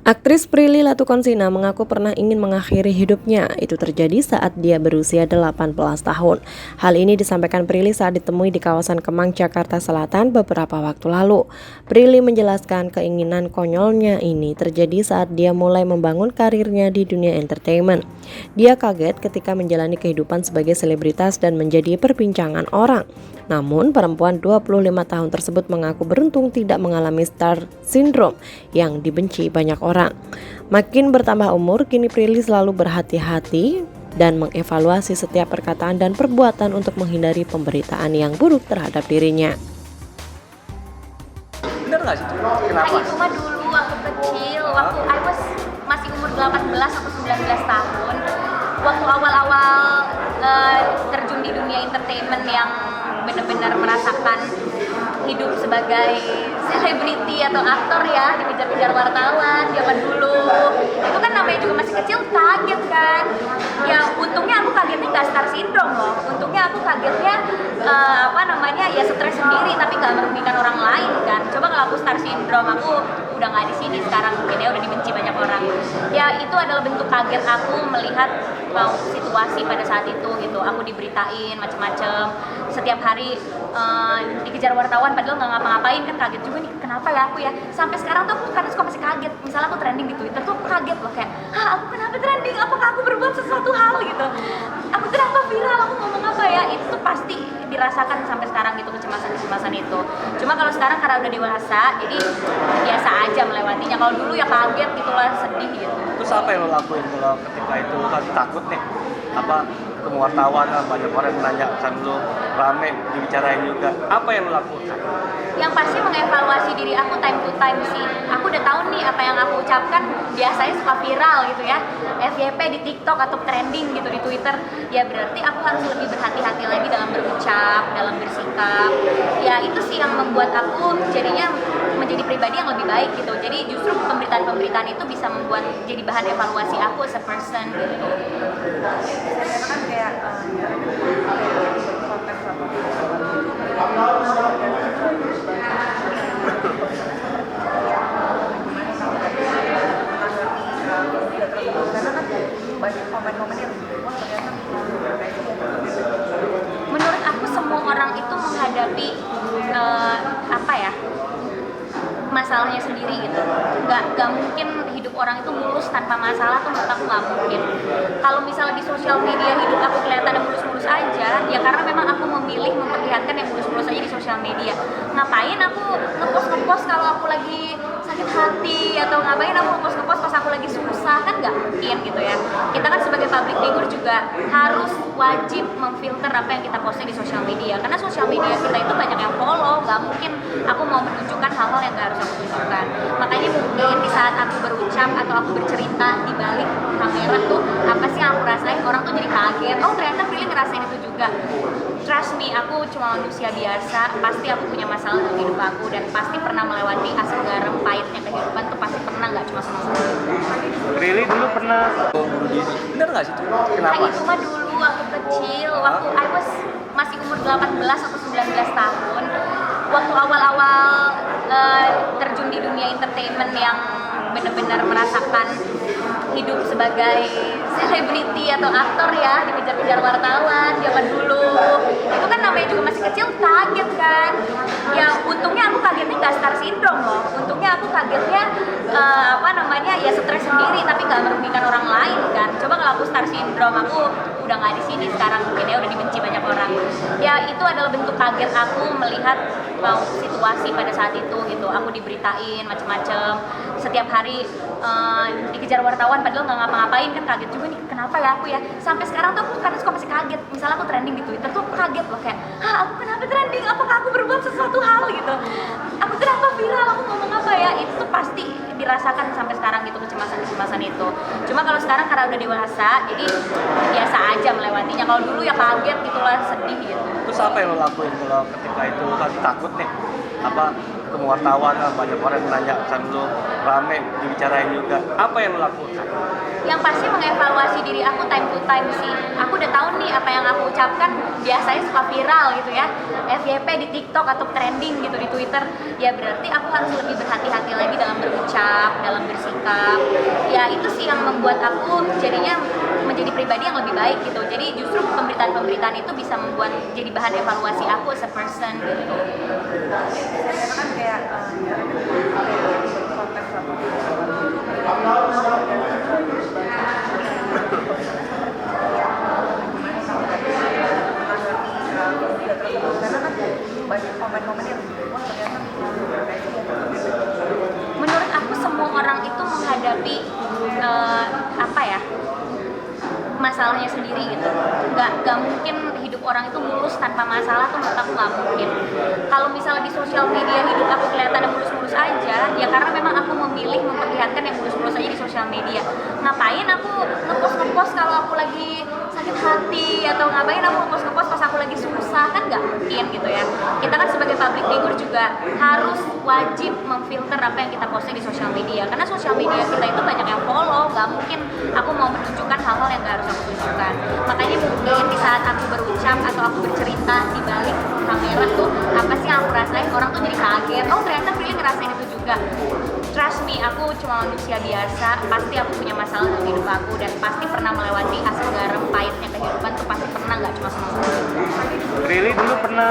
Aktris Prilly Latuconsina mengaku pernah ingin mengakhiri hidupnya. Itu terjadi saat dia berusia 18 tahun. Hal ini disampaikan Prilly saat ditemui di kawasan Kemang, Jakarta Selatan beberapa waktu lalu. Prilly menjelaskan keinginan konyolnya ini terjadi saat dia mulai membangun karirnya di dunia entertainment. Dia kaget ketika menjalani kehidupan sebagai selebritas dan menjadi perbincangan orang. Namun, perempuan 25 tahun tersebut mengaku beruntung tidak mengalami star syndrome yang dibenci banyak orang. Makin bertambah umur, kini Prilly selalu berhati-hati dan mengevaluasi setiap perkataan dan perbuatan untuk menghindari pemberitaan yang buruk terhadap dirinya. Bener nggak sih? Kenapa? Itu mah dulu waktu kecil, waktu masih umur 18 atau 19 tahun. Waktu awal-awal terjun di dunia entertainment yang benar-benar merasakan hidup sebagai selebriti atau aktor ya, dikejar-kejar wartawan zaman dulu. Itu kan namanya juga masih kecil, kaget kan. Ya untungnya aku kagetnya nggak star syndrome loh. Untungnya aku kagetnya ya stres sendiri tapi nggak merugikan orang lain kan. Coba kalau aku star syndrome, aku udah nggak di sini sekarang, mungkin ya udah dibenci banyak orang. Ya itu adalah bentuk kaget aku melihat situasi pada saat itu gitu. Aku diberitain macam-macam setiap hari, dikejar wartawan padahal nggak ngapa-ngapain kan, kaget juga nih kenapa ya aku ya. Sampai sekarang tuh aku kadang suka masih kaget, misalnya aku trending di Twitter tuh aku kaget loh, kayak aku kenapa trending, apakah aku berbuat sesuatu hal gitu, aku kenapa viral, aku ngomong apa ya. Itu tuh pasti dirasakan sampai sekarang gitu, kecemasan itu. Cuma kalau sekarang karena udah dewasa jadi biasa aja melewatinya. Kalau dulu ya kaget gitu lah, sedih gitu. Terus apa yang lo lakuin kalau ketika itu kan takut nih? Ketemu wartawan lah, banyak orang yang menanyakan lo, rame dibicarain juga. Apa yang lo lakukan? Yang pasti mengevaluasi diri aku time to time sih. Aku udah tahu nih apa yang aku ucapkan biasanya suka viral gitu ya, FYP di TikTok atau trending gitu di Twitter. Ya berarti aku harus lebih berhati-hati lagi dalam berucap, dalam bersikap. Ya itu sih yang membuat aku jadinya menjadi pribadi yang lebih baik gitu. Jadi justru pemberitaan-pemberitaan itu bisa membuat jadi bahan evaluasi aku as a person gitu. Karena kan kayak konten sama karena kan banyak komen-komen yang wah ternyata Menurut aku semua orang itu menghadapi masalahnya sendiri gitu. Gak mungkin hidup orang itu mulus tanpa masalah tuh, menurut aku gak mungkin. Kalau misalnya di sosial media hidup aku kelihatan mulus-mulus aja, ya karena memang aku memilih memperlihatkan yang mulus-mulus aja di sosial media. Ngapain aku ngepost kalau aku lagi sakit hati, atau ngapain aku ngepost pas aku lagi susah, kan gak mungkin gitu ya. Kita kan sebagai public figure juga harus wajib memfilter apa yang kita posting di sosial media, karena sosial media kita itu banyak yang follow. Gak mungkin aku mau menunjukkan hal-hal yang gak harus aku tunjukkan. Makanya mungkin di saat aku berucap atau aku bercerita di balik kamera tuh, apa sih yang aku rasain, orang tuh jadi kaget, oh ternyata Prilly ngerasain itu juga. Trust me, aku cuma manusia biasa, pasti aku punya masalah dalam hidup aku, dan pasti pernah melewati asam garam pahitnya kehidupan tuh, pasti pernah, gak cuma senang-senang. Prilly dulu pernah bunuh diri. Bener nggak sih? Kenapa? Itu mah dulu waktu kecil, waktu masih umur 18 atau 19 tahun. Waktu awal-awal terjun di dunia entertainment yang benar-benar merasakan hidup sebagai selebriti atau aktor ya, dikejar-kejar wartawan zaman dulu. Itu kan namanya juga masih kecil, kaget kan. Ya untungnya aku kagetnya nggak star syndrome loh. Untungnya aku kagetnya ya stres sendiri tapi nggak merugikan orang lain kan. Coba kalau aku star syndrome, aku udah nggak di sini sekarang, mungkin ya udah dibenci banyak orang. Ya itu adalah bentuk kaget aku melihat situasi pada saat itu gitu. Aku diberitain macam-macam setiap hari, dikejar wartawan padahal nggak ngapa-ngapain kan, kaget juga nih kenapa ya aku ya. Sampai sekarang tuh aku kadang suka masih kaget, misalnya aku trending di Twitter tuh aku kaget loh, kayak aku kenapa trending, apakah aku berbuat sesuatu hal gitu, aku kenapa viral, aku ngomong apa ya. Itu tuh pasti dirasakan sampai sekarang gitu, kecemasan itu. Cuma kalau sekarang karena udah dewasa jadi biasa aja melewatinya. Kalau dulu ya kaget gitu lah, sedih gitu. Terus apa yang lo lakuin kalau ketika itu kan takut nih? ketemu wartawan lah, banyak orang yang menanyakan lu, rame dibicarain juga. Apa yang lu lakukan? Yang pasti mengevaluasi diri aku time to time sih. Aku udah tahu nih apa yang aku ucapkan biasanya suka viral gitu ya, FYP di TikTok atau trending gitu di Twitter. Ya berarti aku harus lebih berhati-hati lagi dalam berucap, dalam bersikap. Ya itu sih yang membuat aku jadinya menjadi pribadi yang lebih baik gitu. Jadi justru pemberitaan-pemberitaan itu bisa membuat jadi bahan evaluasi aku as a person gitu. Karena kan kayak konten satu karena kan banyak momen-momen yang wah ternyata Menurut aku semua orang itu menghadapi apa ya, masalahnya sendiri gitu. Gak mungkin hidup orang itu mulus tanpa masalah tuh, menurut aku gak mungkin. Kalau misalnya di sosial media hidup aku kelihatan mulus-mulus aja, ya karena memang aku memilih memperlihatkan yang mulus-mulus aja di sosial media. Ngapain aku ngepost kalau aku lagi sakit hati, atau ngapain aku ngepost pas aku lagi susah, kan gak mungkin gitu ya. Kita kan sebagai public figure juga harus wajib memfilter apa yang kita posting di sosial media, karena sosial media kita itu banyak yang follow. Gak mungkin aku mau menunjukkan hal-hal yang gak harus aku tunjukkan. Makanya mungkin di saat aku berucap atau aku bercerita di balik kamera tuh apa sih yang aku rasain, orang tuh jadi kaget, oh ternyata Prilly ngerasain itu juga. Trust me, aku cuma manusia biasa, pasti aku punya masalah dalam hidup aku, dan pasti pernah melewati asam garam pahitnya kehidupan tuh, pasti pernah, nggak cuma sama sekali. Prilly dulu pernah